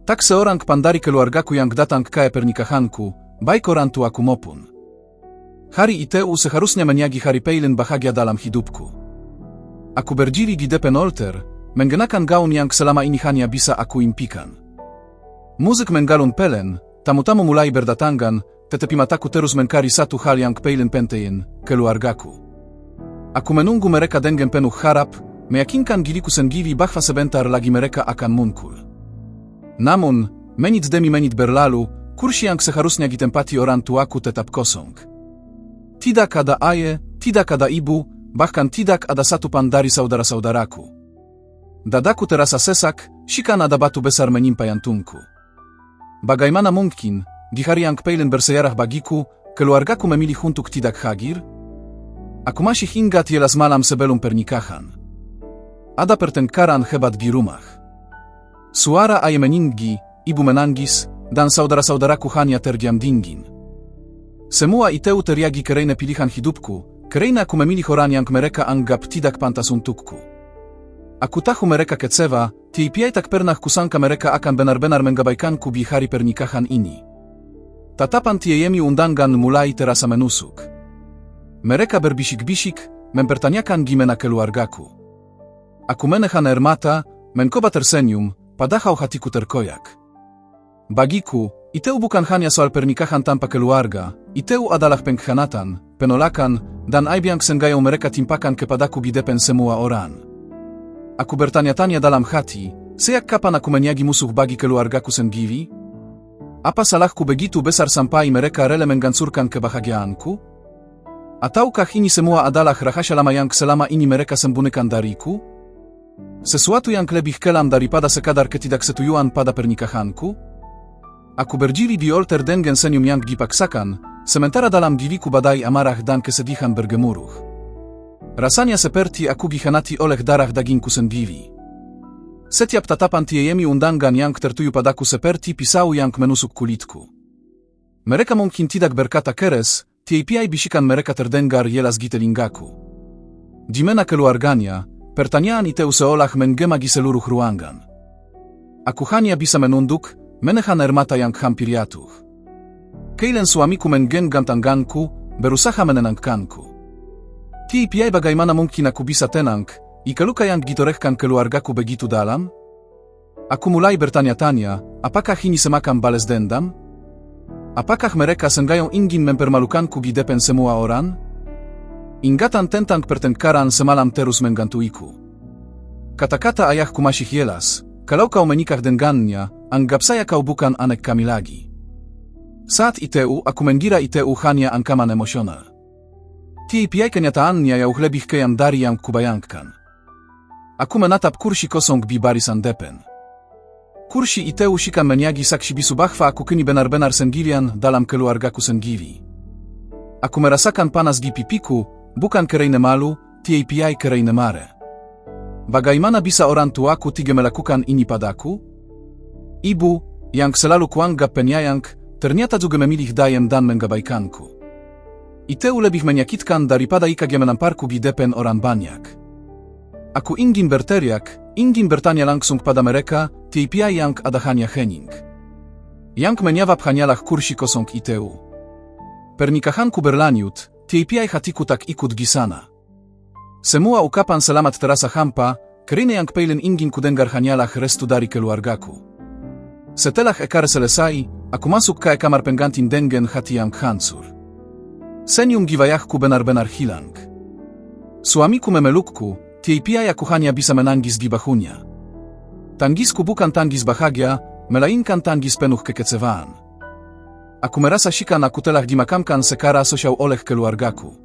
Tak seorang pandari keluargaku yang datang ke pernikahanku, baik orang tuaku maupun hari itu seharusnya menyagi hari Peilin bahagia dalam hidupku. Aku berdiri di depan altar, mengenakan gaun yang selama ini hanya bisa aku impikan. Musik menggalun pelen, tamu-tamu mulai berdatangan, tetapi mataku terus mencari satu hal yang Peilin penting, keluargaku. Aku menunggu mereka dengan penuh harap, meyakinkan diriku sendiri bahwa sebentar lagi mereka akan muncul. Namun, menit demi menit berlalu, kursi yang seharusnya ditempati orang tuaku tetap kosong. Tidak ada ayah, tidak ada ibu, bahkan tidak ada satu pan dari saudara-saudaraku. Dadaku terasa sesak, sikan ada batu besar menimpa jantungku. Bagaimana mungkin, di hari yang Peilin bersejarah bagiku, keluargaku memilih untuk tidak hadir? Aku masih ingat jelas malam sebelum pernikahan. Ada pertengkaran hebat di rumah. Suara ayah meninggi, ibu menangis, dan saudara-saudaraku hanya terdiam dingin. Semua itu terjadi karena pilihan hidupku, karena aku memilih orang yang mereka anggap tidak pantas untukku. Aku tahu mereka kecewa, tapi tak pernah kusangka mereka akan benar-benar mengabaikanku di hari pernikahan ini. Tatapan tiemi undangan mulai terasa menusuk. Mereka berbisik-bisik, mempertanyakan gimana keluargaku. Aku menahan air mata, mencoba tersenyum, padahal hatiku terkoyak. Bagiku, itu bukan hanya soal pernikahan tanpa keluarga, itu adalah pengkhianatan, penolakan, dan aib yang sengaja mereka timpakan kepadaku di depan semua orang. Aku bertanya-tanya dalam hati, sejak kapan aku menyagi musuh bagi keluargaku sendiri? Apa salahku begitu besar sampai mereka rela menghancurkan kebahagiaanku? Ataukah ini semua adalah rahasia lama yang selama ini mereka sembunyikan dariku? Sesuatu yang lebih kelam daripada sekadar ketidaksetujuan pada pernikahanku? Aku berdiri di altar dengan senyum yang dipaksakan, sementara dalam diriku badai amarah dan kesedihan bergemuruh. Rasanya seperti aku dikhianati oleh darah dagingku sendiri. Setiap tatapan tiemi undangan yang tertuju padaku seperti pisau yang menusuk kulitku. Mereka mungkin tidak berkata keras, tapi bisikan mereka terdengar jelas di telingaku. Di mana keluarganya? Pertanyaan itu seolah menggema di seluruh ruangan. Aku hanya bisa menunduk, menahan air mata yang hampir jatuh. Kailan suamiku menggenggam tanganku, berusaha menenangkanku. Tapi bagaimana mungkin aku bisa tenang, jika luka yang ditorehkan keluargaku begitu dalam? Aku mulai bertanya-tanya, apakah ini semacam balas dendam? Apakah mereka sengaja ingin mempermalukanku di depan semua orang? Ingatan tentang pertengkaran semalam terus menggantuiku. Kata-kata ayahku masih jelas, kalau kau menikah dengannya, anggap saya kau bukan anak kami lagi. Saat itu aku mengira itu hanya ancaman emosional. Tapi kenyataannya jauh lebih kejam dari yang kubayangkan. Aku menatap kursi kosong di barisan depan. Kursi itu sikan menyagi saksi bisu bahwa aku kini benar-benar sendirian dalam keluargaku sendiri. Aku merasakan panas di pipiku, bukan karena malu, tapi karena marah. Bagaimana bisa orang tuaku tiga melakukan ini padaku? Ibu, yang selalu kuanggap penyayang, ternyata juga memilih diam dan mengabaikanku. Itu lebih menyakitkan daripada jika dia menamparku di depan orang banyak. Aku ingin berteriak, ingin bertanya langsung pada mereka, tapi yang ada hanya hening. Yang menjawab hanyalah kursi kosong itu. Pernikahanku berlanjut, tapi hatiku tak ikut di sana. Semua ucapan selamat terasa hampa, karena yang Peilin ingin kudengar hanyalah restu dari keluargaku. Setelah ekar selesai, aku masuk ke kamar pengganti dengan hati yang hancur. Senyum di wajahku benar-benar hilang. Suamiku memelukku, tapi aku hanya bisa menangis di bahunya. Tangisku bukan tangis bahagia, melainkan tangis penuh kekecewaan. Aku merasa sikan aku telah dimakamkan secara sosial oleh keluargaku.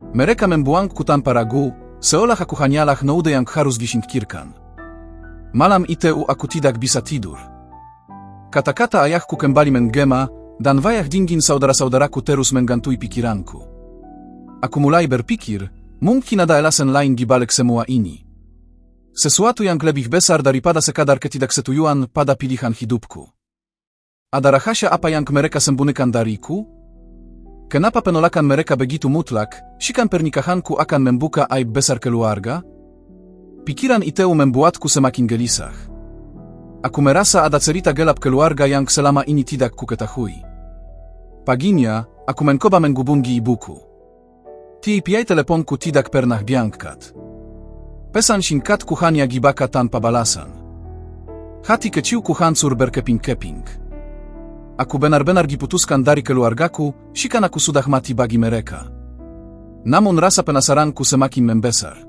Mereka membuangku tanpa ragu, seolah aku hanyalah noda yang harus disingkirkan. Malam itu aku tidak bisa tidur. Kata-kata ayahku kembali menggema, dan wajah dingin saudara-saudaraku terus menggantui pikiranku. Aku mulai berpikir, mungkin ada alasan lain di balik semua ini. Sesuatu yang lebih besar daripada sekadar ketidaksetujuan pada pilihan hidupku. Ada rahasia apa yang mereka sembunyikan dariku? Kenapa penolakan mereka begitu mutlak, jika pernikahanku akan membuka aib besar keluarga? Pikiran itu membuatku semakin gelisah. Aku merasa ada cerita gelap keluarga yang selama ini tidak kuketahui. Paginya, aku mencoba menghubungi ibuku. TPI teleponku tidak pernah diangkat. Pesan singkatku hanya gibaka tanpa balasan. Hati kecilku hancur berkeping-keping. Aku benar-benar diputuskan dari keluargaku, jika aku sudah mati bagi mereka. Namun rasa penasaranku semakin membesar.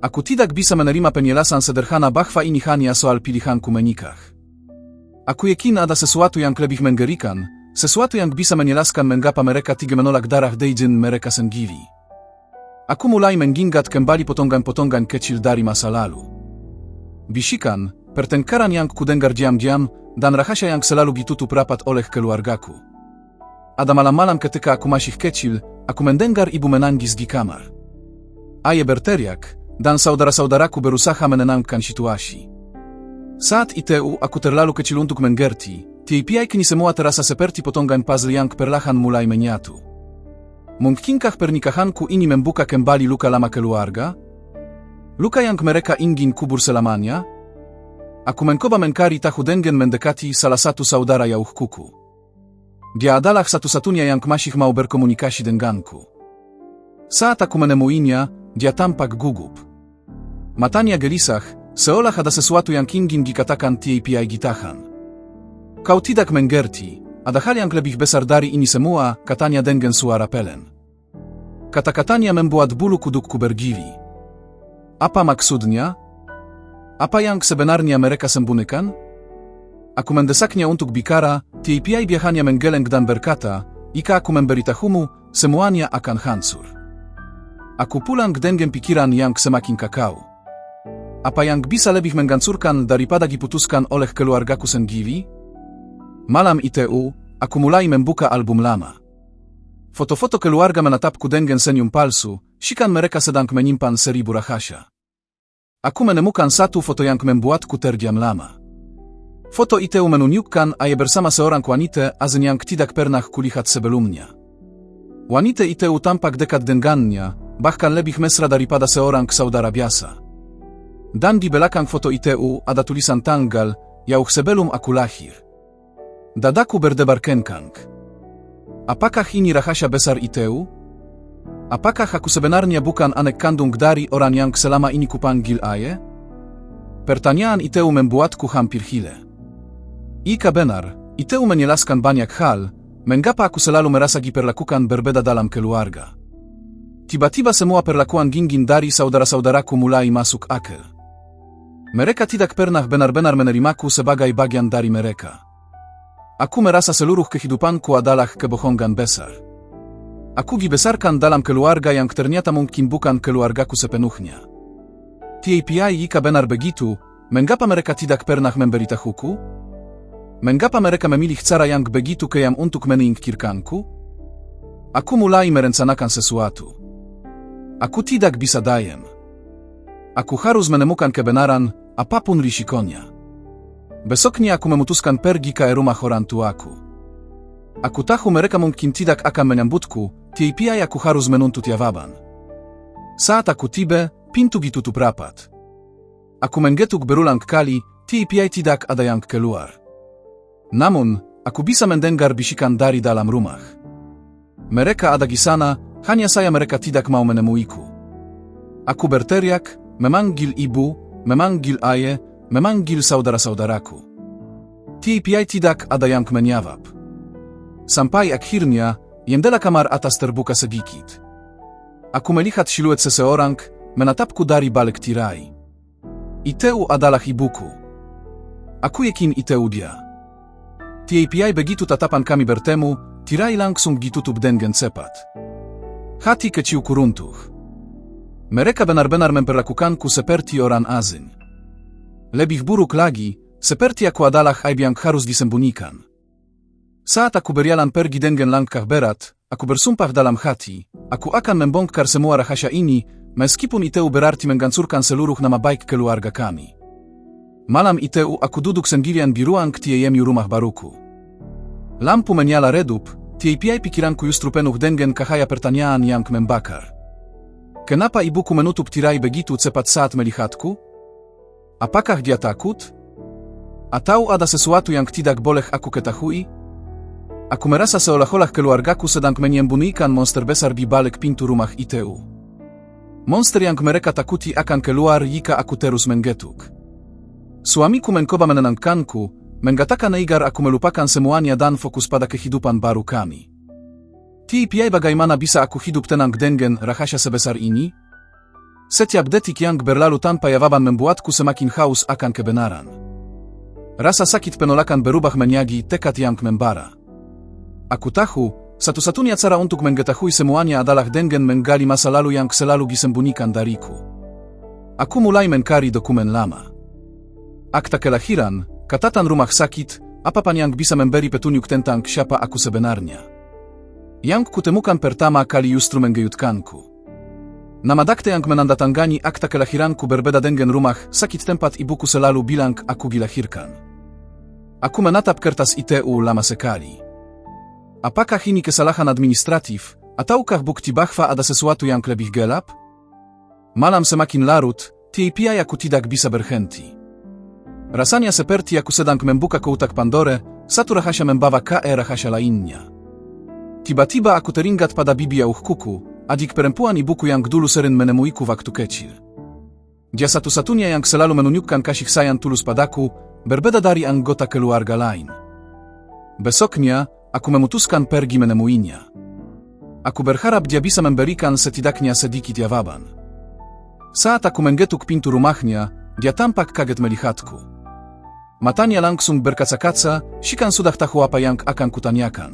Aku tidak bisa menerima penjelasan sederhana bahwa ini hanya soal pilihanku menikah. Aku yakin ada sesuatu yang lebih mengerikan, sesuatu yang bisa menjelaskan mengapa mereka tiga menolak darah daging mereka sendiri. Aku mulai mengingat kembali potongan-potongan kecil dari masa lalu. Bisikan, pertengkaran yang kudengar diam-diam, dan rahasia yang selalu ditutup rapat oleh keluargaku. Ada malam-malam ketika aku masih kecil, aku mendengar ibu menangis di kamar. Ayah berteriak, dan saudara-saudaraku berusaha menenangkan situasi. Saat itu aku terlalu kecil untuk mengerti, TPI kini semua terasa seperti potongan puzzle yang perlahan mulai menyatu. Mungkinkah pernikahanku ini membuka kembali luka lama keluarga? Luka yang mereka ingin kubur selamanya? Aku mencoba mencari tahu dengan mendekati salah satu saudara jauhku. Dia adalah satu-satunya yang masih mau berkomunikasi denganku. Saat aku menemuinya, dia tampak gugup. Matanya gelisah, seolah ada sesuatu yang ingin dikatakan TPI ditahan. Kau tidak mengerti, ada hal yang lebih besar dari ini semua, katanya dengan suara pelan. Kata-katanya membuat bulu kudukku berdiri. Apa maksudnya? Apa yang sebenarnya mereka sembunyikan? Aku mendesaknya untuk bicara, TPI dia hanya menggeleng dan berkata, jika aku memberitahumu, semuanya akan hancur. Aku pulang dengan pikiran yang semakin kakao. Apa yang bisa lebih menghancurkan daripada diputuskan oleh keluargaku sendiri? Malam itu, aku mulai membuka album lama. Foto-foto keluarga menatapku dengan senyum palsu, jika mereka sedang menyimpan 1000 rahasia. Aku menemukan satu foto yang membuatku terdiam lama. Foto itu menunjukkan ayah bersama seorang wanita asing yang tidak pernah kulihat sebelumnya. Wanita itu tampak dekat dengannya, bahkan lebih mesra daripada seorang saudara biasa. Dan di belakang foto itu ada tulisan tanggal, jauh sebelum aku lahir. Dadaku berdebar kencang. Apakah ini rahasia besar itu? Apakah aku sebenarnya bukan anak kandung dari orang yang selama ini kupanggil ayah? Pertanyaan itu membuatku hampir gila. Jika benar, itu menjelaskan banyak hal, mengapa aku selalu merasa diperlakukan berbeda dalam keluarga. Tiba-tiba semua perlakuan gingin dari saudara-saudaraku mulai masuk akal. Mereka tidak pernah benar-benar menerimaku sebagai bagian dari mereka. Aku merasa seluruh kehidupanku adalah kebohongan besar. Aku dibesarkan dalam keluarga yang ternyata mungkin bukan keluargaku sepenuhnya. TPI jika benar begitu, mengapa mereka tidak pernah memberitahuku? Mengapa mereka memilih cara yang begitu kejam untuk menyingkirkanku? Aku mulai merencanakan sesuatu. Aku tidak bisa diam. Aku harus menemukan kebenaran, apapun risikonya. Besoknya aku memutuskan pergi ke rumah orang tuaku. Aku tahu mereka mungkin tidak akan menyambutku, TPI aku harus menuntut jawaban. Saat aku tiba, pintu ditutup rapat. Aku menggetuk berulang kali, TPI tidak ada yang keluar. Namun, aku bisa mendengar bisikan dari dalam rumah. Mereka ada di sana, hanya saya mereka tidak mau menemuiku. Aku berteriak, memanggil ibu, memanggil ayah, memanggil saudara-saudaraku. TPI tidak ada yang menjawab. Sampai akhirnya, jendela kamar atas terbuka sedikit. Aku melihat siluet seseorang, menatapku dari balik tirai. Itu adalah ibuku. Aku yakin itu dia. TPI begitu tatapan kami bertemu, tirai langsung ditutup dengan cepat. Hati kecilku runtuh. Mereka benar-benar memperlakukanku seperti orang asing. Lebih buruk lagi, seperti aku adalah aib yang harus disembunyikan. Saat aku berjalan pergi dengan langkah berat, aku bersumpah dalam hati, aku akan membongkar semua rahasia ini, meskipun itu berarti menghancurkan seluruh nama baik keluarga kami. Malam itu aku duduk sendirian di ruang TPI rumah baruku. Lampu menyala redup, TPI pikiranku justru penuh dengan cahaya pertanyaan yang membakar. Kenapa ibuku menutup tirai begitu cepat saat melihatku? Apakah dia takut? Atau ada sesuatu yang tidak boleh aku ketahui? Aku merasa seolah-olah keluargaku sedang menyembunyikan monster besar di balik pintu rumah itu. Monster yang mereka takuti akan keluar jika aku terus menggetuk. Suamiku mencoba menenangkanku, mengatakan agar aku melupakan semuanya dan fokus pada kehidupan baru kami. Tapi bagaimana bisa aku hidup tenang dengan rahasia sebesar ini? Setiap detik yang berlalu tanpa jawaban membuatku semakin haus akan kebenaran. Rasa sakit penolakan berubah menjadi tekad yang membara. Aku tahu, satu-satunya cara untuk mengetahui semuanya adalah dengan menggali masa lalu yang selalu disembunyikan dariku. Aku mulai mencari dokumen lama. Akta kelahiran, catatan rumah sakit, apapun yang bisa memberi petunjuk tentang siapa aku sebenarnya. Yang kutemukan pertama kali justru mengejutkanku. Nama dakte yang menandatangani akta kelahiranku berbeda dengan rumah sakit tempat ibuku selalu bilang aku dilahirkan. Aku menatap kertas itu lama sekali. Apakah ini kesalahan administratif, ataukah bukti bahwa ada sesuatu yang lebih gelap? Malam semakin larut, tapi aku tidak bisa berhenti. Rasanya seperti aku sedang membuka kotak Pandore, satu rahasia membawa ke rahasia lainnya. Tiba-tiba aku teringat pada bibi ayahku, adik perempuan ibuku yang dulu sering menemuiku waktu kecil. Dia satu-satunya yang selalu menunjukkan kasih sayang tulus padaku, berbeda dari anggota keluarga lain. Besoknya, aku memutuskan pergi menemuinya. Aku berharap dia bisa memberikan setidaknya sedikit jawaban. Saat aku menggetuk pintu rumahnya, dia tampak kaget melihatku. Matanya langsung berkaca-kaca, sikan sudah tahu apa yang akan kutanyakan.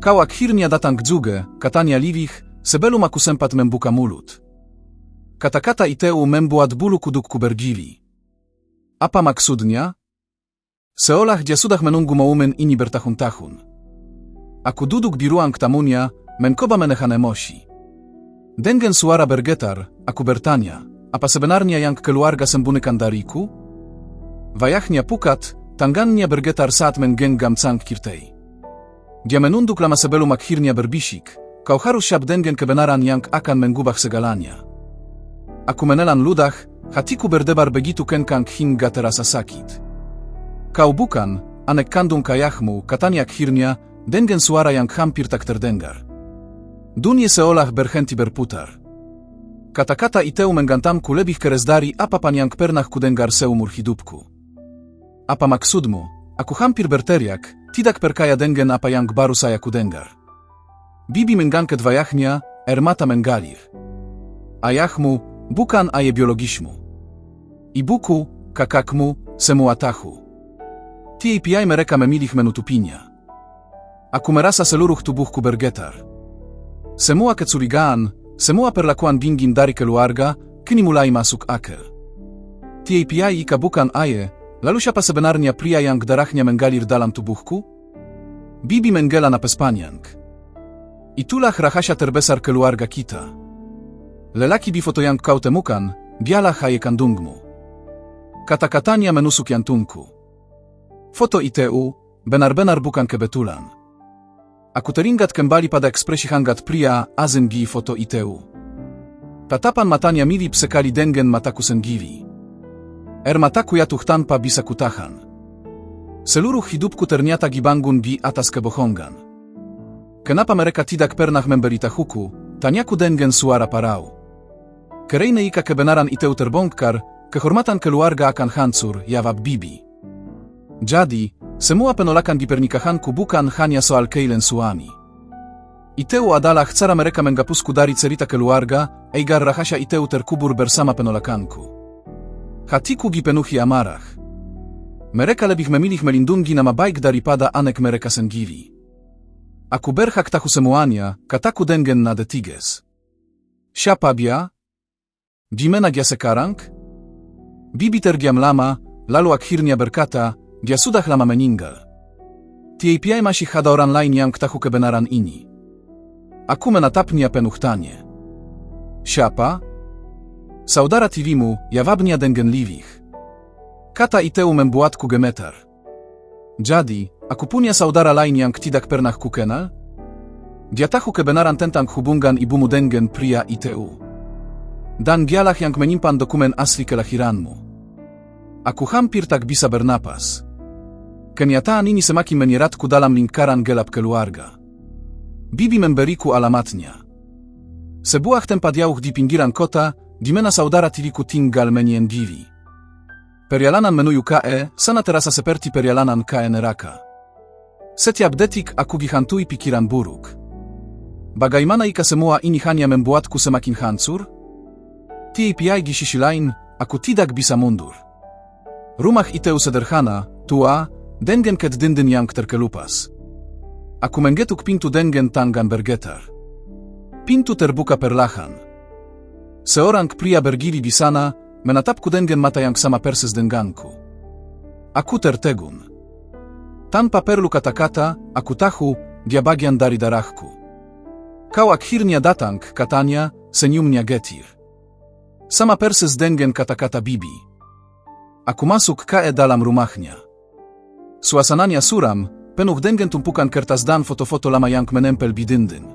Kau akhirnya datang juga, katanya lirih, sebelum aku sempat membuka mulut. Kata-kata itu membuat bulu kudukku berdiri. Apa maksudnya? Seolah dia sudah menunggu momen ini bertahun-tahun. Aku duduk di ruang tamunya, mencoba menahan emosi. Dengan suara bergetar, aku bertanya, apa sebenarnya yang keluarga sembunyikan dariku? Wajahnya pucat, tangannya bergetar saat menggenggam cangkir teh. Dia menunduk lama sebelum akhirnya berbisik, kau harus siap dengan kebenaran yang akan mengubah segalanya. Aku menelan ludah, hatiku berdebar begitu kencang hingga terasa sakit. Kau bukan anak kandung ayahmu, katanya akhirnya, dengan suara yang hampir tak terdengar. Dunia seolah berhenti berputar. Kata-kata itu menggantamku lebih keras dari apapun yang pernah kudengar seumur hidupku. Apa maksudmu? Aku hampir berteriak, tidak percaya dengan apa yang baru saya kudengar. Bibi mengangkat wajahnya, air mata mengalir. Ayahmu, bukan ayah biologismu. Ibuku, kakakmu, semua tahu. Tapi mereka memilih menutupinya. Aku merasa seluruh tubuhku bergetar. Semua kecurigaan, semua perlakuan dingin dari keluarga, kini mulai masuk akal. Tapi jika bukan ayah, lalu siapa sebenarnya pria yang darahnya mengalir dalam tubuhku? Bibi menghela napas panjang. Itulah rahasia terbesar keluarga kita. Lelaki di foto yang kau temukan, dialah ayah kandungmu. Kata-katanya menusuk jantungku. Foto itu benar-benar bukan kebetulan. Aku teringat kembali pada ekspresi hangat pria asing di foto itu. Tatapan matanya mirip sekali dengan mataku sendiri. Air mataku jatuh tanpa bisa kutahan. Seluruh hidupku ternyata dibangun di atas kebohongan. Kenapa mereka tidak pernah memberitahuku? Tanyaku dengan suara parau. Karena jika kebenaran itu terbongkar, kehormatan keluarga akan hancur, jawab bibi. Jadi, semua penolakan di pernikahanku bukan hanya soal Kailen suami. Itu adalah cara mereka menghapusku dari cerita keluarga, agar rahasia itu terkubur bersama penolakanku. Hatiku dipenuhi amarah. Mereka lebih memilih melindungi nama baik daripada anak mereka sendiri. Aku berhak tahu semuanya, kataku dengan nada tegas. Siapa dia? Di mana dia sekarang? Bibi terdiam lama, lalu akhirnya berkata, dia sudah lama meninggal. Tapi masih ada orang lain yang tahu kebenaran ini. Aku menatapnya penuh tanya. Siapa? Saudara tirimu, jawabnya dengan lirih. Kata itu membuatku gemetar. Jadi, aku punya saudara lain yang tidak pernah kukenal? Dia tahu kebenaran tentang hubungan ibumu dengan pria itu. Dan dialah yang menyimpan dokumen asli kelahiranmu. Aku hampir tak bisa bernapas. Kenyataan ini semakin menyeratku dalam lingkaran gelap keluarga. Bibi memberiku alamatnya. Sebuah tempat jauh di pinggiran kota, di mana saudara tiriku tinggal menyendiri. Perjalanan menuju KE, sana terasa seperti perjalanan KE neraka. Setiap detik aku dihantui pikiran buruk. Bagaimana jika semua ini hanya membuatku semakin hancur? Tiap di sisi lain, aku tidak bisa mundur. Rumah itu sederhana, tua, dengan dinding yang terkelupas. Aku menggetuk pintu dengan tangan bergetar. Pintu terbuka perlahan. Seorang pria berdiri di sana, menatapku dengan mata yang sama persis denganku. Aku tertegun. Tanpa perlu kata-kata, aku tahu dia bagian dari darahku. Kau akhirnya datang, katanya, senyumnya getir. Sama persis dengan kata-kata Bibi. Aku masuk ke dalam rumahnya. Suasananya suram, penuh dengan tumpukan kertas dan foto-foto lama yang menempel di dinding.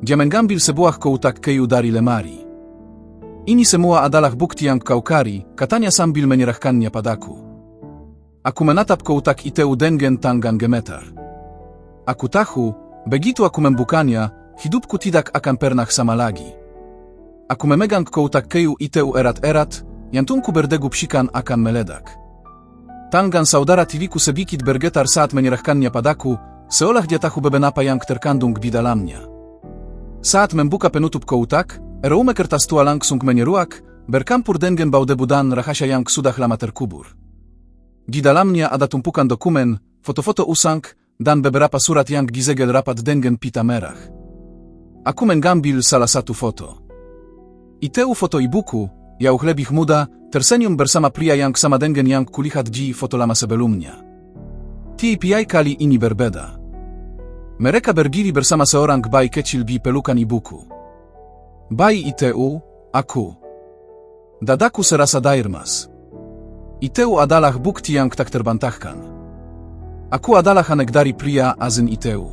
Dia mengambil sebuah kotak kayu dari lemari. Ini semua adalah bukti yang kau cari, katanya sambil menyerahkannya padaku. Aku menatap kotak itu dengan tangan gemetar. Aku tahu, begitu aku membukanya, hidupku tidak akan pernah sama lagi. Aku memegang kotak kayu itu erat-erat, jantungku berdegup psikan akan meledak. Tangan saudara tiriku sedikit bergetar saat menyerahkannya padaku, seolah dia tahu beban apa yang terkandung di dalamnya. Saat membuka penutup kotak, aroma kertas tua langsung menyeruak, bercampur dengan bau debu dan rahasia yang sudah lama terkubur. Di dalamnya ada tumpukan dokumen, foto-foto usang, dan beberapa surat yang disegel rapat dengan pita merah. Aku mengambil salah satu foto. Itu foto ibuku, jauh lebih muda, tersenyum bersama pria yang sama dengan yang kulihat di foto lama sebelumnya. Tiap kali ini berbeda. Mereka berdiri bersama seorang bayi kecil di pelukan ibuku. Bayi itu, aku. Dadaku serasa dairmas. Itu adalah bukti yang tak terbantahkan. Aku adalah anak dari pria azin itu.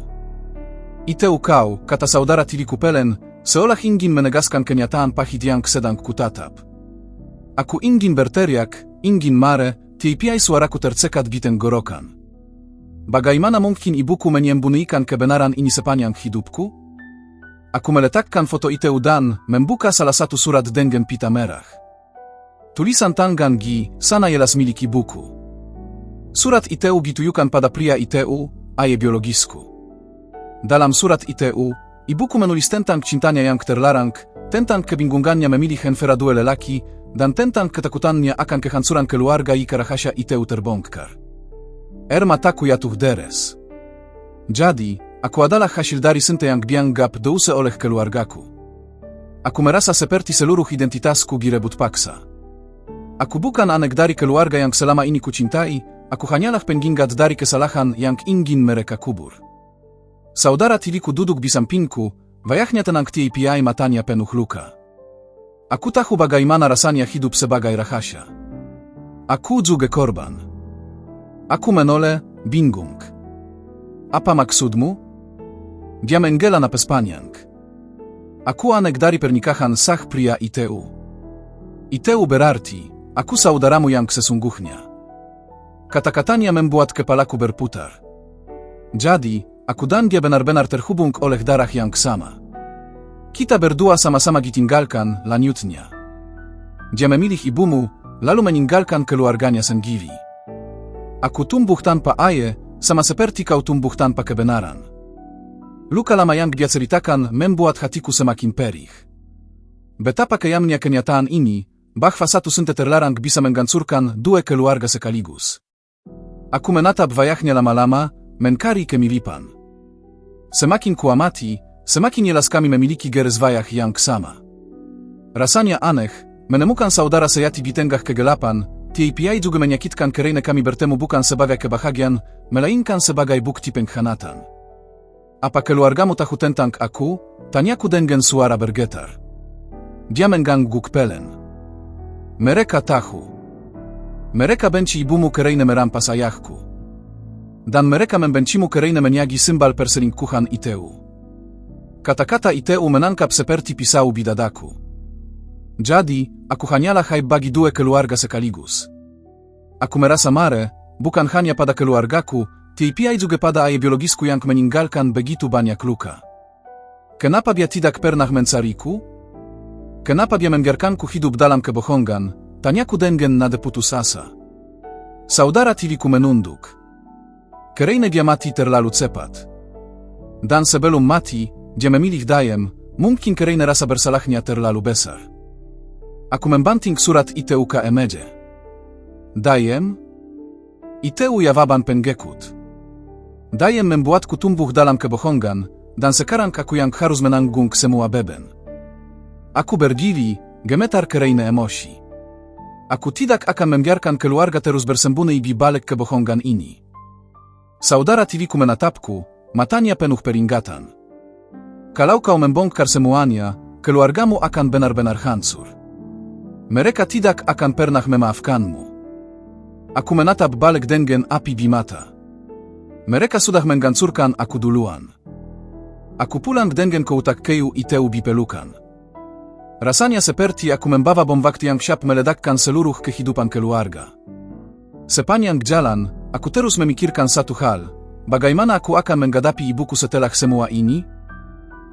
Itu kau, kata saudara tiriku pelan, seolah ingin menegaskan kenyataan pahit yang sedang kutatap. Aku ingin berteriak, ingin marah, tiap suaraku tercekat di tenggorokan. Bagaimana mungkin ibuku menyembunyikan kebenaran ini sepanjang hidupku? Aku meletakkan foto itu dan membuka salah satu surat dengan pita merah. Tulisan tangan Gi, sana jelas milik ibuku. Surat itu ditujukan pada pria itu, ayah biologisku. Dalam surat itu, ibuku menulis tentang cintanya yang terlarang, tentang kebingungannya memilih handphone dua lelaki, dan tentang ketakutannya akan kehancuran keluarga jika rahasia itu terbongkar. Mataku jatuh deres. Jadi, aku adalah hasil dari sente yang dianggap dosa oleh keluargaku. Aku merasa seperti seluruh identitasku direbut paksa. Aku bukan anak dari keluarga yang selama ini kucintai, aku hanyalah penggingat dari kesalahan yang ingin mereka kubur. Saudara tiriku duduk di sampingku, wajahnya tenang tiap matanya penuh luka. Aku tahu bagaimana rasanya hidup sebagai rahasia. Aku juga korban. Aku menoleh, bingung. Apa maksudmu? Dia menggela napas panjang. Aku anak dari pernikahan sah pria itu. Itu berarti, aku saudaramu yang sesungguhnya. Kata-katanya membuat kepalaku berputar. Jadi, aku dan dia benar-benar terhubung oleh darah yang sama. Kita berdua sama-sama ditinggalkan, lanjutnya. Dia memilih ibumu, lalu meninggalkan keluarganya sendiri. Aku tumbuh tanpa ayah, sama seperti kau tumbuh tanpa kebenaran. Luka lama yang dia ceritakan membuat hatiku semakin perih. Betapa kejamnya kenyataan ini, bahwa satu sente terlarang bisa menghancurkan dua keluarga sekaligus. Aku menatap wajahnya lama-lama, mencari kemiripan. Semakin kuamati, semakin jelas kami memiliki garis wajah yang sama. Rasanya aneh, menemukan saudara sejati di tengah kegelapan, tiap juga menyakitkan karena kami bertemu bukan sebagai kebahagiaan, melainkan sebagai bukti pengkhianatan. Apa keluargamu tahu tentang aku? Tanyaku dengan suara bergetar. Dia mengangguk pelan. Mereka tahu. Mereka benci ibumu karena merampas ayahku. Dan mereka membencimu karena menyagi simbol perselingkuhan itu. Kata-kata itu menangkap seperti pisau di dadaku. Jadi, aku hanyalah hai bagi dua keluarga sekaligus. Aku merasa mare, bukan hanya pada keluargaku, TPI juga pada ayah biologisku yang meninggalkan begitu banyak luka. Kenapa dia tidak pernah mencariku? Kenapa dia membiarkanku hidup dalam kebohongan? Tanyaku dengan nada putus asa. Saudara tiriku menunduk. Karena dia mati terlalu cepat. Dan sebelum mati, dia memilih dayem, mungkin karena rasa bersalahnya terlalu besar. Aku membanting surat itu ke meja. Dayem? Itu jawaban penggekut. Dayem membuatku tumbuh dalam kebohongan, dan sekarang aku yang harus menanggung semua beban. Aku berdiri, gemetar karena emosi. Aku tidak akan membiarkan keluarga terus bersembunyi di balik kebohongan ini. Saudara tiriku menatapku, matanya penuh peringatan. Kalau kau membongkar semuanya, keluargamu akan benar-benar hancur. Mereka tidak akan pernah memaafkanmu. Aku menatap balik dengan api di mata. Mereka sudah menghancurkan aku duluan. Aku pulang dengan kotak kayu itu di pelukan. Rasanya seperti aku membawa bom waktu yang siap meledakkan seluruh kehidupan keluarga. Sepanjang jalan, aku terus memikirkan satu hal, bagaimana aku akan menghadapi ibuku setelah semua ini?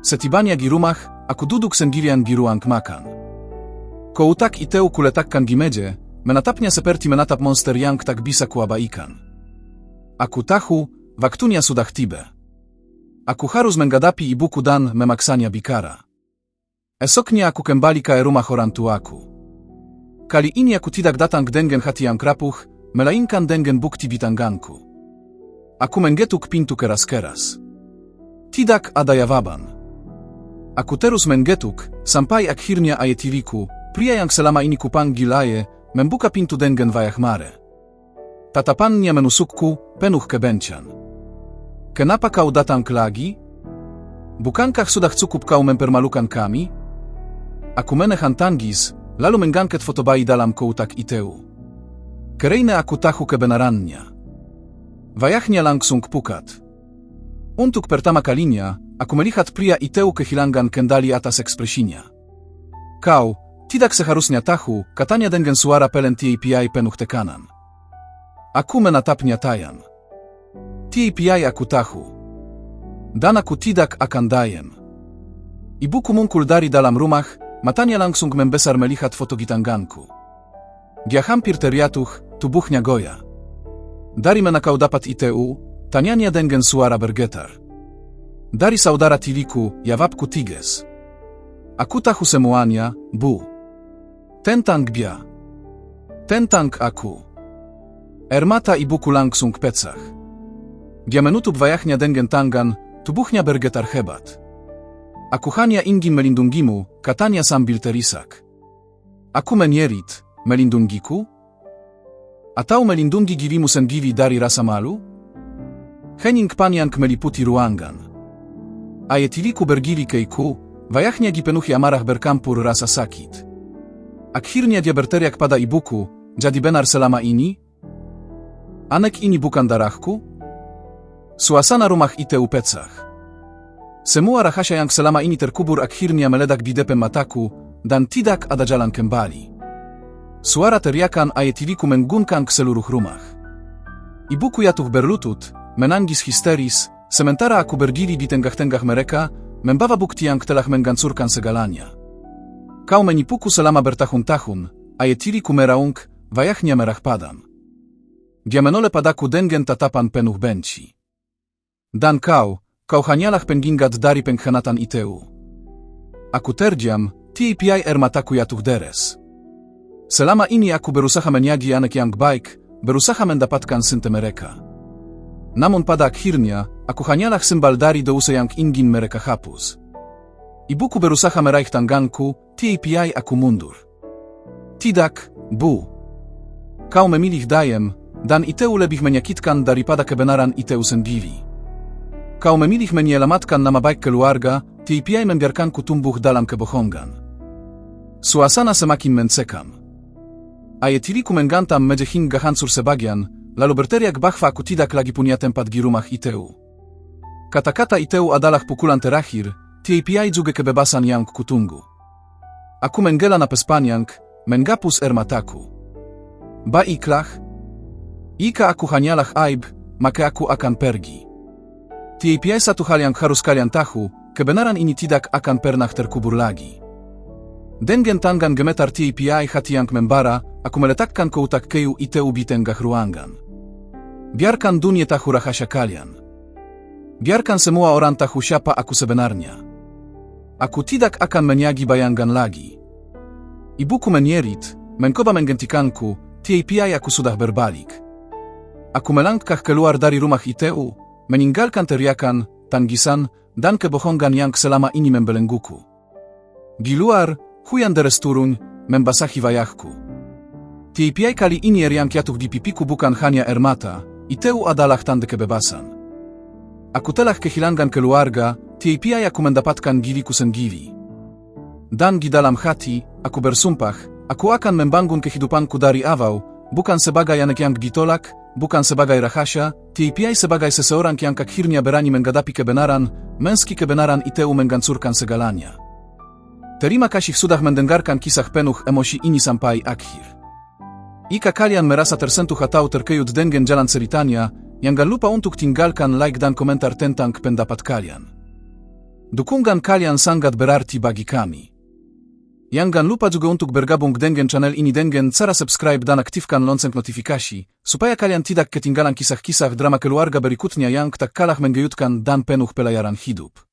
Setibanya di rumah, aku duduk sendirian di ruang makan. Kotak itu kuletakkan di meja, menatapnya seperti menatap monster yang tak bisa kuabaikan. Aku tahu, waktunya sudah tiba. Aku harus menghadapi ibuku dan memaksanya bicara. Esoknya aku kembali ke rumah orang tuaku. Kali ini aku tidak datang dengan hati yang rapuh, melainkan dengan bukti di tanganku. Aku menggetuk pintu keras-keras. Tidak ada jawaban. Aku terus menggetuk, sampai akhirnya ayah tiriku, pria yang selama ini kupanggil ayah, membuka pintu dengan wajah marah. Tatapannya menusukku, penuh kebencian. Kenapa kau datang lagi? Bukankah sudah cukup kau mempermalukan kami? Aku menahan tangis, lalu mengangkat foto bayi dalam kotak itu. Karena aku tahu kebenarannya. Wajahnya langsung pucat. Untuk pertama kalinya, aku melihat pria itu kehilangan kendali atas ekspresinya. Kau tidak seharusnya tahu, katanya dengan suara pelan TPI penuh tekanan. Aku menatapnya tayan. TPI aku tahu. Dan aku tidak akan dayem. Ibuku muncul dari dalam rumah, matanya langsung membesar melihat foto di tanganku. Dia hampir terjatuh, tubuhnya goyah. Dari mana kau dapat itu? Tanyanya dengan suara bergetar. Dari saudara tiriku, jawabku tegas. Aku tahu semuanya, Bu. Tentang dia. Tentang aku. Air mata ibuku langsung pecah. Dia menutup wajahnya dengan tangan, tubuhnya bergetar hebat. Aku hanya ingin melindungimu, katanya sambil terisak. Aku menyerit, melindungiku? Atau melindungi dirimu sendiri dari rasa malu? Hening panjang meliputi ruangan. Ayah tiriku berdiri keiku, wajahnya dipenuhi amarah bercampur rasa sakit. Akhirnya dia berteriak pada ibuku, jadi benar selama ini? Anak ini bukan darahku? Suasana rumah itu pecah. Semua rahasia yang selama ini terkubur akhirnya meledak di depan mataku, dan tidak ada jalan kembali. Suara teriakan ayah tiriku menggungkan ke seluruh rumah. Ibuku jatuh berlutut, menangis histeris, sementara aku berdiri di tengah-tengah mereka, membawa bukti yang telah menghancurkan segalanya. Kau menipuku selama bertahun-tahun, ayah tiriku meraung, wajahnya merah padam. Dia menoleh padaku dengan tatapan penuh benci. Dan kau hanyalah penghingat dari pengkhianatan itu. Aku terdiam, TPI air mataku jatuh deres. Selama ini aku berusaha menjadi anak yang baik, berusaha mendapatkan cinta mereka. Namun pada akhirnya, aku hanyalah simbol dari dosa yang ingin mereka hapus. Ibuku berusaha meraih tanganku, TPI aku mundur. Tidak, Bu. Kau memilih dayem, dan itu lebih menyakitkan daripada kebenaran itu sendiri. Kau memilih menyelamatkan nama baik keluarga, TPI membiarkanku tumbuh dalam kebohongan. Suasana semakin mencekam. Ayah tiriku menggantam meja hingga hancur sebagian, lalu berteriak bahwa aku tidak lagi punya tempat di rumah itu. Kata-kata itu adalah pukulan terakhir, TPI juga kebebasan yang kutunggu. Aku menghela napas panjang, menghapus air mataku. Baiklah. Ika aku hanyalah aib, maka aku akan pergi. Tiap satu hal yang harus kalian tahu, kebenaran ini tidak akan pernah terkubur lagi. Dengan tangan gemetar tiap hati yang membara, aku meletakkan ke otak kayu itu di tengah ruangan. Biarkan dunia tahu rahasia kalian. Biarkan semua orang tahu siapa aku sebenarnya. Aku tidak akan menyagi bayangan lagi. Ibuku menyerit, mencoba menghentikanku, tiap aku sudah berbalik. Aku melangkah keluar dari rumah itu, meninggalkan teriakan, tangisan, dan kebohongan yang selama ini membelengguku. Di luar, hujan deras turun, membasahi wajahku. Tiap kali ini air yang jatuh di pipiku bukan hanya air mata, itu adalah tanda kebebasan. Aku telah kehilangan keluarga, tiap aku mendapatkan diriku sendiri. Dan di dalam hati, aku bersumpah, aku akan membangun kehidupanku dari awal, bukan sebagai anak yang ditolak, bukan sebagai rahasia, tiap sebagai seseorang yang akhirnya berani menghadapi kebenaran, meski kebenaran itu menghancurkan segalanya. Terima kasih sudah mendengarkan kisah penuh emosi ini sampai akhir. Jika kalian merasa tersentuh atau terkejut dengan jalan ceritanya, jangan lupa untuk tinggalkan like dan komentar tentang pendapat kalian. Dukungan kalian sangat berarti bagi kami. Jangan lupa juga untuk bergabung dengan channel ini dengan cara subscribe dan aktifkan lonceng notifikasi, supaya kalian tidak ketinggalan kisah-kisah drama keluarga berikutnya yang tak kalah mengejutkan dan penuh pelajaran hidup.